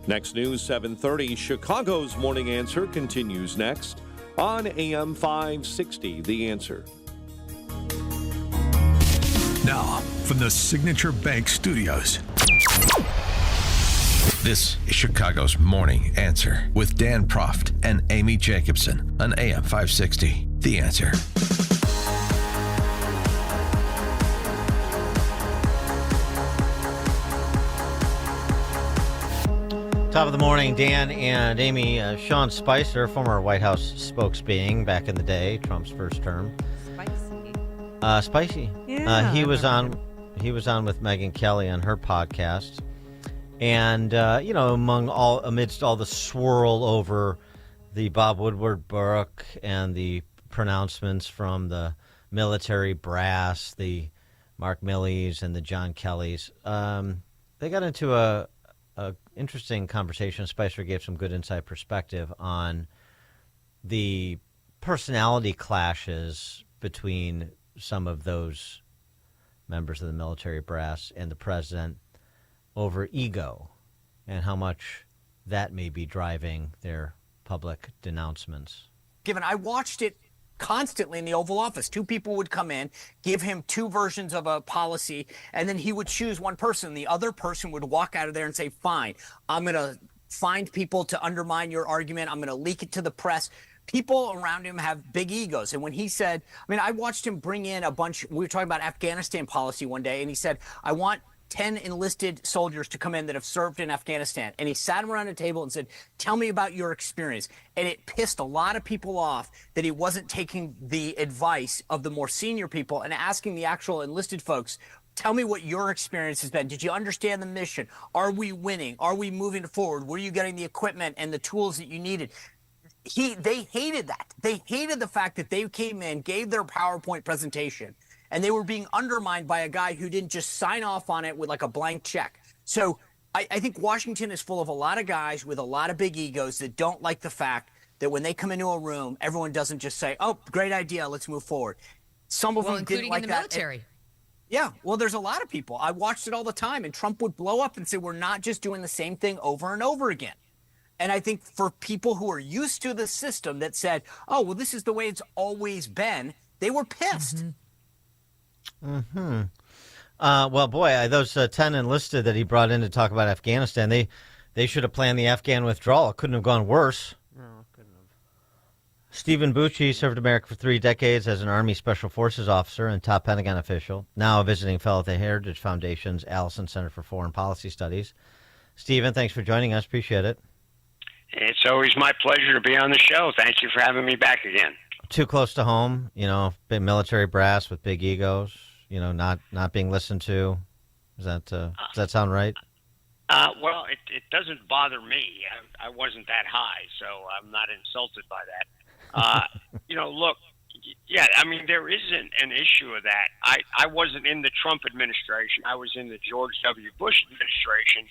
Next news, 7:30. Chicago's Morning Answer continues next on AM 560. The Answer. Now, from the Signature Bank Studios. This is Chicago's Morning Answer with Dan Proft and Amy Jacobson on AM 560. The Answer. Top of the morning, Dan and Amy. Sean Spicer, former White House spokesbeing back in the day, Trump's first term. Spicy. Yeah. He was on with Megyn Kelly on her podcast, and amidst all the swirl over the Bob Woodward book and the pronouncements from the military brass, the Mark Milley's and the John Kellys, they got into a interesting conversation. Spicer gave some good inside perspective on the personality clashes between some of those members of the military brass and the president over ego and how much that may be driving their public denouncements. Given I watched it constantly in the Oval Office. Two people would come in, give him two versions of a policy, and then he would choose one person. The other person would walk out of there and say, fine, I'm going to find people to undermine your argument. I'm going to leak it to the press. People around him have big egos. And when he said, I watched him bring in a bunch, we were talking about Afghanistan policy one day, and he said, I want 10 enlisted soldiers to come in that have served in Afghanistan. And he sat around a table and said, tell me about your experience. And it pissed a lot of people off that he wasn't taking the advice of the more senior people and asking the actual enlisted folks, tell me what your experience has been. Did you understand the mission? Are we winning? Are we moving forward? Were you getting the equipment and the tools that you needed? They hated that. They hated the fact that they came in, gave their PowerPoint presentation, and they were being undermined by a guy who didn't just sign off on it with like a blank check. So I think Washington is full of a lot of guys with a lot of big egos that don't like the fact that when they come into a room, everyone doesn't just say, oh, great idea, let's move forward. Some of them didn't like that. Including in the military. Yeah, well, there's a lot of people. I watched it all the time, and Trump would blow up and say, we're not just doing the same thing over and over again. And I think for people who are used to the system that said, oh, well, this is the way it's always been, they were pissed. Well, boy, those 10 enlisted that he brought in to talk about Afghanistan, they should have planned the Afghan withdrawal. It couldn't have gone worse. No, couldn't have. Stephen Bucci served America for 3 decades as an Army Special Forces officer and top Pentagon official, now a visiting fellow at the Heritage Foundation's Allison Center for Foreign Policy Studies. Stephen, thanks for joining us. Appreciate it. It's always my pleasure to be on the show. Thank you for having me back again. Too close to home, big military brass with big egos, not being listened to. Does that sound right? Well, it doesn't bother me. I wasn't that high, so I'm not insulted by that. Look, yeah, there isn't an issue of that. I wasn't in the Trump administration. I was in the George W. Bush administration,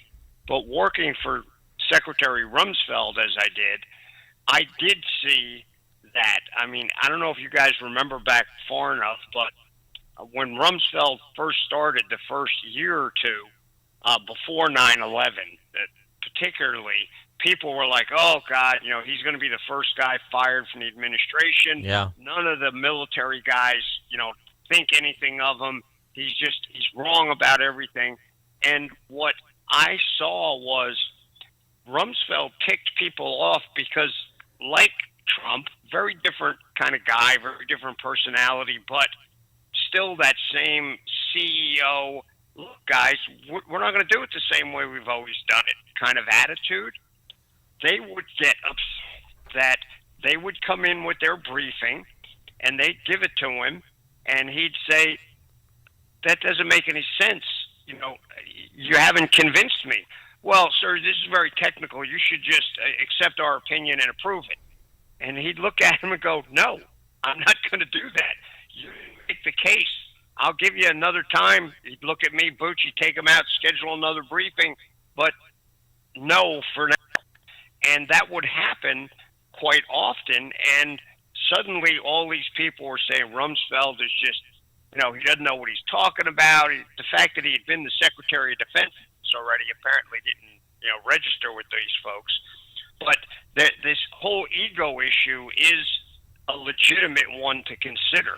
but working for Secretary Rumsfeld as I did see that. I don't know if you guys remember back far enough, but when Rumsfeld first started the first year or two before 9/11, particularly, people were like, oh, God, he's going to be the first guy fired from the administration. Yeah. None of the military guys, think anything of him. He's wrong about everything. And what I saw was Rumsfeld ticked people off because, like Trump, very different kind of guy, very different personality, but still that same CEO, look, guys, we're not going to do it the same way we've always done it kind of attitude. They would get upset that they would come in with their briefing and they'd give it to him and he'd say, that doesn't make any sense. You haven't convinced me. Well, sir, this is very technical. You should just accept our opinion and approve it. And he'd look at him and go, no, I'm not going to do that. You make the case. I'll give you another time. He'd look at me, Bucci, take him out, schedule another briefing, but no for now. And that would happen quite often. And suddenly all these people were saying Rumsfeld is just, he doesn't know what he's talking about. The fact that he had been the Secretary of Defense already apparently didn't register with these folks. But this whole ego issue is a legitimate one to consider.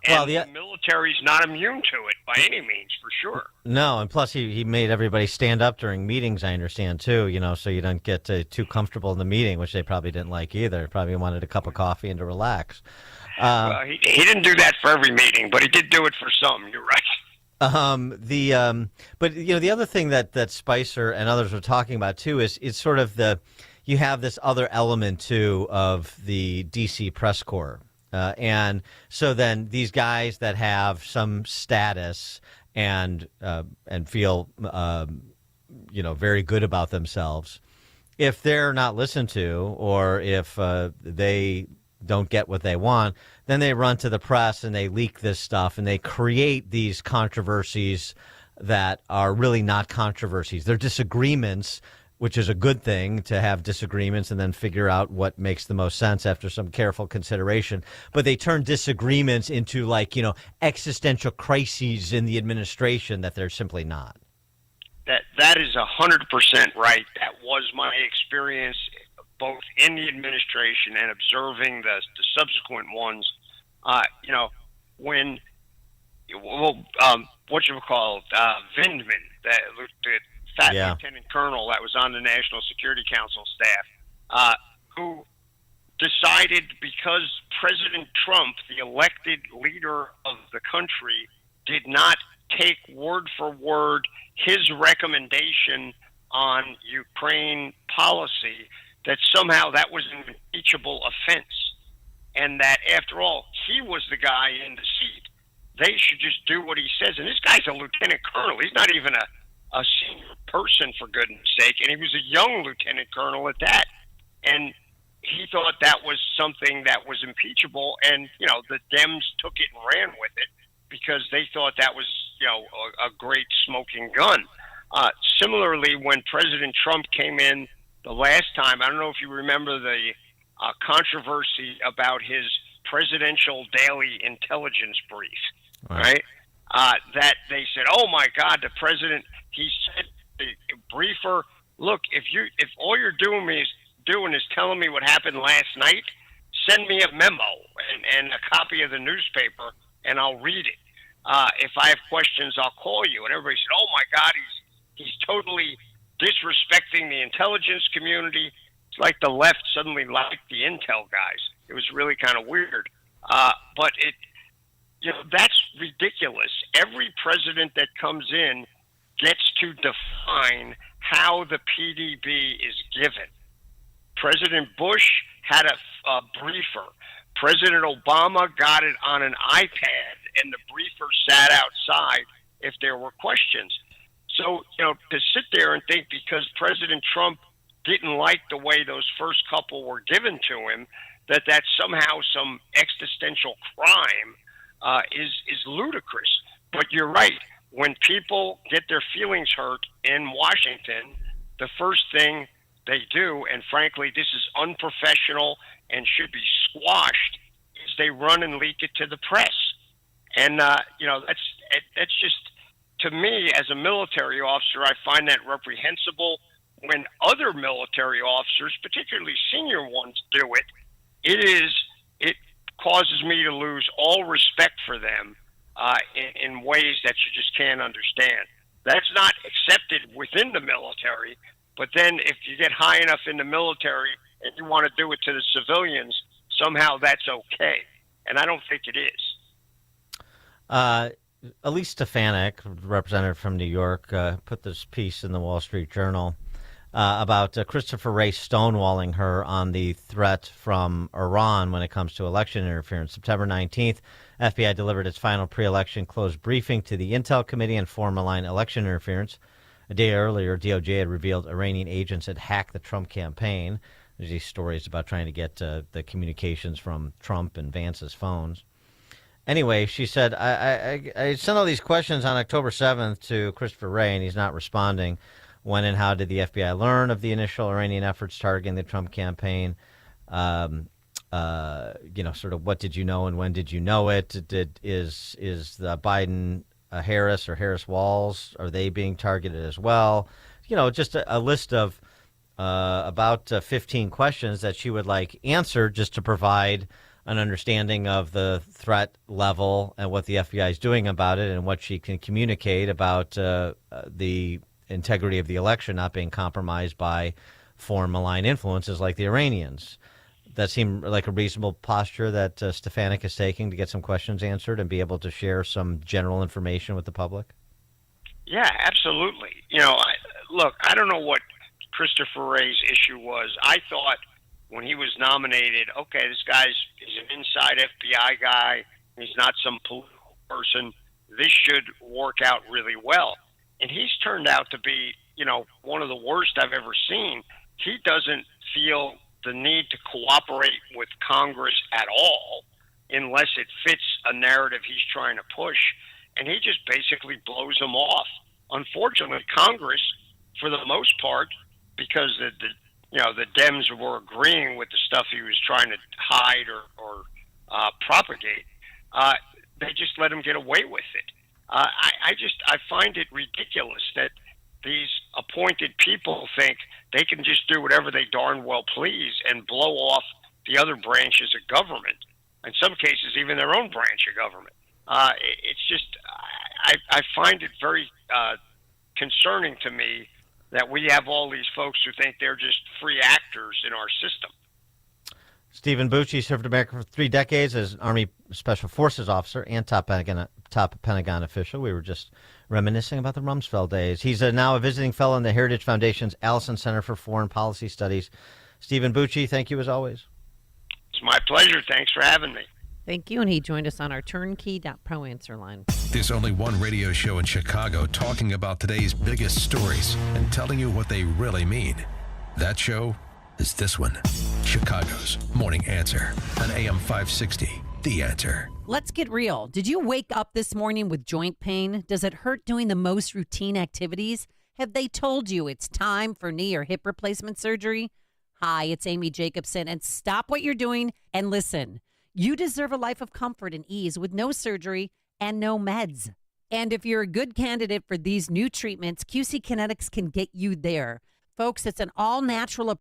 And the military's not immune to it by any means, for sure. No, and plus he made everybody stand up during meetings, I understand, too, so you don't get too comfortable in the meeting, which they probably didn't like either. Probably wanted a cup of coffee and to relax. Well, he didn't do that for every meeting, but he did do it for some. You're right. But the other thing that Spicer and others were talking about too is sort of you have this other element too of the DC press corps, and so then these guys that have some status and feel very good about themselves, if they're not listened to or if they don't get what they want, then they run to the press and they leak this stuff and they create these controversies that are really not controversies. They're disagreements, which is a good thing to have disagreements and then figure out what makes the most sense after some careful consideration. But they turn disagreements into existential crises in the administration that they're simply not. That is 100% right. That was my experience both in the administration and observing the subsequent ones. When Vindman, the fat lieutenant colonel that was on the National Security Council staff, who decided because President Trump, the elected leader of the country, did not take word for word his recommendation on Ukraine policy, that somehow that was an impeachable offense, and that after all, he was the guy in the seat. They should just do what he says. And this guy's a lieutenant colonel. He's not even a senior person, for goodness sake, and he was a young lieutenant colonel at that. And he thought that was something that was impeachable, and the Dems took it and ran with it because they thought that was a great smoking gun. Similarly, when President Trump came in the last time, I don't know if you remember the controversy about his presidential daily intelligence brief, right? That they said, "Oh my God, the president." He said, "The briefer, look, if all you're doing is telling me what happened last night, send me a memo and a copy of the newspaper, and I'll read it. If I have questions, I'll call you." And everybody said, "Oh my God, he's totally disrespecting the intelligence community." It's like the left suddenly liked the intel guys. It was really kind of weird. But that's ridiculous. Every president that comes in gets to define how the PDB is given. President Bush had a briefer. President Obama got it on an iPad, and the briefer sat outside if there were questions. So, to sit there and think because President Trump didn't like the way those first couple were given to him, that's somehow some existential crime is ludicrous. But you're right. When people get their feelings hurt in Washington, the first thing they do, and frankly, this is unprofessional and should be squashed, is they run and leak it to the press. And, that's just, to me, as a military officer, I find that reprehensible. When other military officers, particularly senior ones, do it, it causes me to lose all respect for them in ways that you just can't understand. That's not accepted within the military, but then if you get high enough in the military and you want to do it to the civilians, somehow that's okay. And I don't think it is. Elise Stefanik, representative from New York, put this piece in the Wall Street Journal about Christopher Wray stonewalling her on the threat from Iran when it comes to election interference. September 19th, FBI delivered its final pre-election closed briefing to the Intel Committee and form-aligned election interference. A day earlier, DOJ had revealed Iranian agents had hacked the Trump campaign. There's these stories about trying to get the communications from Trump and Vance's phones. Anyway, she said, I sent all these questions on October 7th to Christopher Wray, and he's not responding. When and how did the FBI learn of the initial Iranian efforts targeting the Trump campaign? Sort of what did you know and when did you know it? Is the Biden Harris or Harris Walls, are they being targeted as well? just a list of about 15 questions that she would like answer just to provide an understanding of the threat level and what the FBI is doing about it and what she can communicate about the integrity of the election not being compromised by foreign malign influences like the Iranians. That seemed like a reasonable posture that Stefanik is taking to get some questions answered and be able to share some general information with the public? Yeah, absolutely. Look, I don't know what Christopher Wray's issue was. I thought when he was nominated, okay, this he's an inside FBI guy. He's not some political person. This should work out really well. And he's turned out to be, one of the worst I've ever seen. He doesn't feel the need to cooperate with Congress at all unless it fits a narrative he's trying to push. And he just basically blows them off. Unfortunately, Congress, for the most part, because the Dems were agreeing with the stuff he was trying to hide or propagate, they just let him get away with it. I find it ridiculous that these appointed people think they can just do whatever they darn well please and blow off the other branches of government. In some cases, even their own branch of government. It's just, I find it very concerning to me that we have all these folks who think they're just free actors in our system. Stephen Bucci served America for 3 decades as an Army Special Forces officer and top Pentagon official. We were just reminiscing about the Rumsfeld days. He's now a visiting fellow in the Heritage Foundation's Allison Center for Foreign Policy Studies. Stephen Bucci, thank you as always. It's my pleasure. Thanks for having me. Thank you. And he joined us on our turnkey.pro answer line. There's only one radio show in Chicago talking about today's biggest stories and telling you what they really mean. That show is this one, Chicago's Morning Answer on AM 560, The Answer. Let's get real. Did you wake up this morning with joint pain? Does it hurt doing the most routine activities? Have they told you it's time for knee or hip replacement surgery? Hi, it's Amy Jacobson, and stop what you're doing and listen. You deserve a life of comfort and ease with no surgery and no meds. And if you're a good candidate for these new treatments, QC Kinetics can get you there. Folks, it's an all-natural approach